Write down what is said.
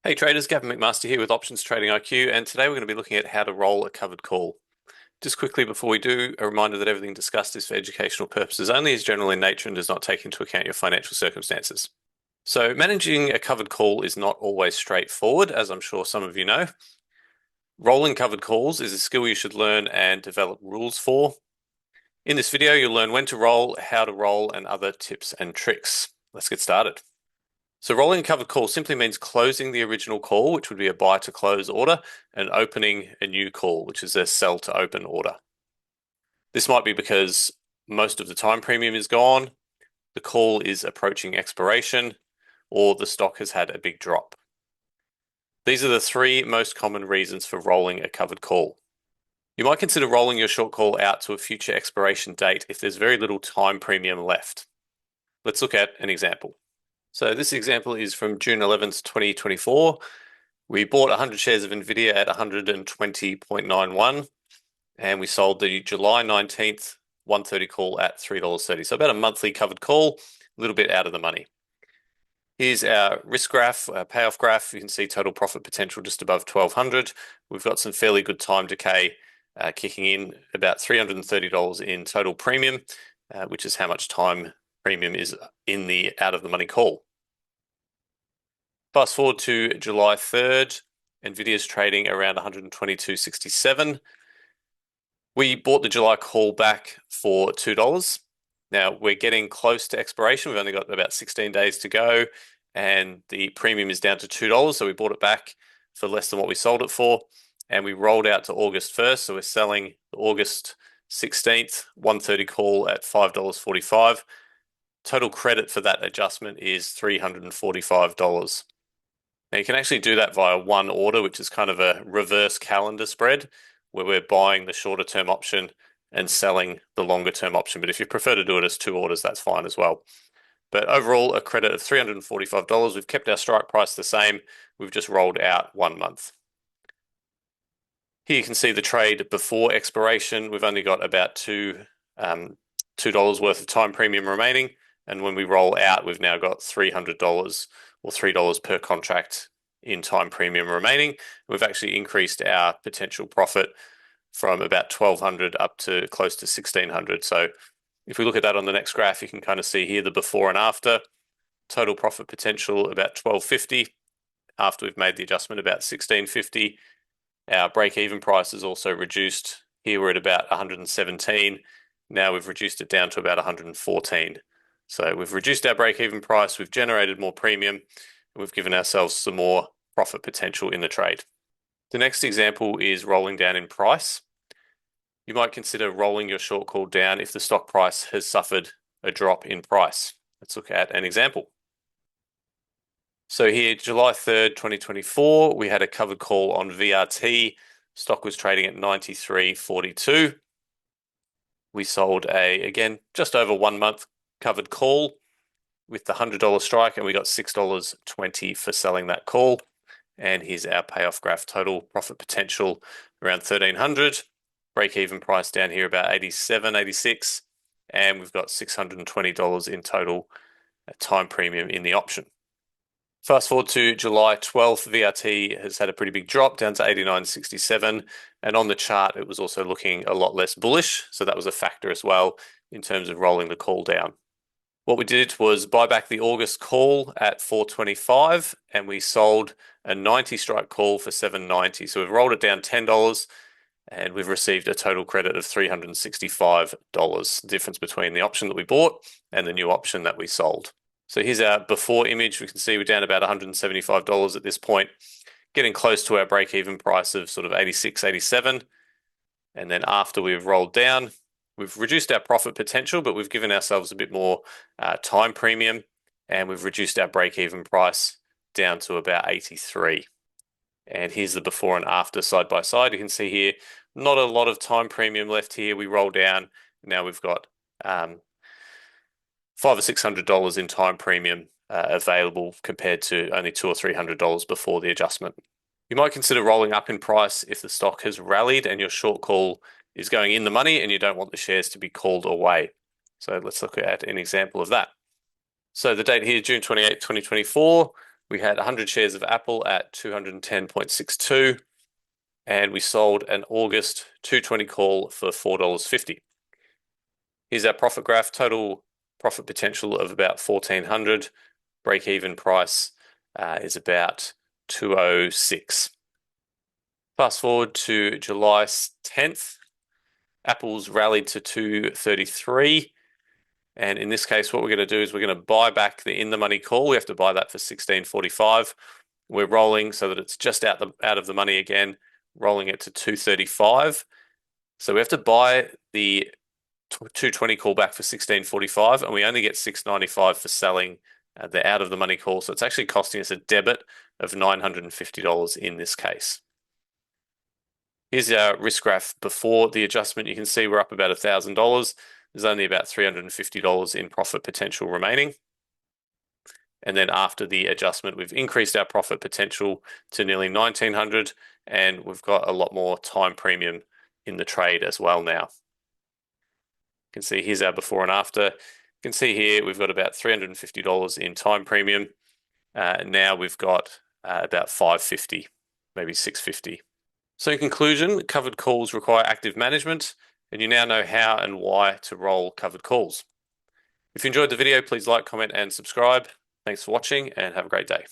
Hey traders, Gavin McMaster here with Options Trading IQ, and today we're going to be looking at how to roll a covered call. Just quickly before we do, a reminder that everything discussed is for educational purposes only, is general in nature and does not take into account your financial circumstances. So managing a covered call is not always straightforward, as I'm sure some of you know. Rolling covered calls is a skill you should learn and develop rules for. In this video, you'll learn when to roll, how to roll, and other tips and tricks. Let's get started. So rolling a covered call simply means closing the original call, which would be a buy to close order, and opening a new call, which is a sell to open order. This might be because most of the time premium is gone, the call is approaching expiration, or the stock has had a big drop. These are the three most common reasons for rolling a covered call. You might consider rolling your short call out to a future expiration date if there's very little time premium left. Let's look at an example. So this example is from June 11th, 2024. We bought 100 shares of NVIDIA at 120.91, and we sold the July 19th 130 call at $3.30. So about a monthly covered call, a little bit out of the money. Here's our risk graph, our payoff graph. You can see total profit potential just above 1,200. We've got some fairly good time decay kicking in, about $330 in total premium, which is how much time premium is in the out of the money call. Fast forward to July 3rd, NVIDIA's trading around 122.67. We bought the July call back for $2. Now we're getting close to expiration. We've only got about 16 days to go, and the premium is down to $2. So we bought it back for less than what we sold it for, and we rolled out to August 1st. So we're selling the August 16th 130 call at $5.45. Total credit for that adjustment is $345. Now you can actually do that via one order, which is kind of a reverse calendar spread, where we're buying the shorter term option and selling the longer term option. But if you prefer to do it as two orders, that's fine as well. But overall, a credit of $345. We've kept our strike price the same. We've just rolled out 1 month. Here you can see the trade before expiration. We've only got about $2 worth of time premium remaining. And when we roll out, we've now got $300 or $3 per contract in time premium remaining. We've actually increased our potential profit from about 1,200 up to close to 1,600. So if we look at that on the next graph, you can kind of see here the before and after. Total profit potential about 1,250. After we've made the adjustment, about 1,650. Our break-even price is also reduced. Here we're at about 117. Now we've reduced it down to about 114. So we've reduced our break-even price, we've generated more premium, and we've given ourselves some more profit potential in the trade. The next example is rolling down in price. You might consider rolling your short call down if the stock price has suffered a drop in price. Let's look at an example. So here, July 3rd, 2024, we had a covered call on VRT. Stock was trading at 93.42. We sold again, just over 1 month covered call with the $100 strike, and we got $6.20 for selling that call. And here's our payoff graph. Total profit potential around 1,300. Break-even price down here about 87, 86. And we've got $620 in total time premium in the option. Fast forward to July 12th, VRT has had a pretty big drop down to 89.67. And on the chart, it was also looking a lot less bullish. So that was a factor as well in terms of rolling the call down. What we did was buy back the August call at 425, and we sold a 90 strike call for 790. So we've rolled it down $10, and we've received a total credit of $365. The difference between the option that we bought and the new option that we sold. So here's our before image. We can see we're down about $175 at this point, getting close to our break-even price of sort of 86, 87. And then after we've rolled down, we've reduced our profit potential, but we've given ourselves a bit more time premium, and we've reduced our break-even price down to about 83. And here's the before and after side by side. You can see here, not a lot of time premium left here. We roll down. Now we've got $500 or $600 in time premium available compared to only $200 or $300 before the adjustment. You might consider rolling up in price if the stock has rallied and your short call is going in the money and you don't want the shares to be called away. So let's look at an example of that. So the date here, June 28, 2024, We had 100 shares of Apple at 210.62, and we sold an August 220 call for $4.50. Here's our profit graph. Total profit potential of about 1,400. Break-even price is about 206. Fast forward to July 10th. Apple's rallied to 233. And in this case, what we're going to do is we're going to buy back the in-the-money call. We have to buy that for 16.45. We're rolling so that it's just out of the money again, rolling it to 235. So we have to buy the 220 call back for 16.45, and we only get 6.95 for selling the out of the money call. So it's actually costing us a debit of $950 in this case. Here's our risk graph before the adjustment. You can see we're up about $1,000. There's only about $350 in profit potential remaining. And then after the adjustment, we've increased our profit potential to nearly 1,900, and we've got a lot more time premium in the trade as well now. You can see here's our before and after. You can see here we've got about $350 in time premium. Now we've got about $550, maybe $650. So in conclusion, covered calls require active management, and you now know how and why to roll covered calls. If you enjoyed the video, please like, comment, and subscribe. Thanks for watching, and have a great day.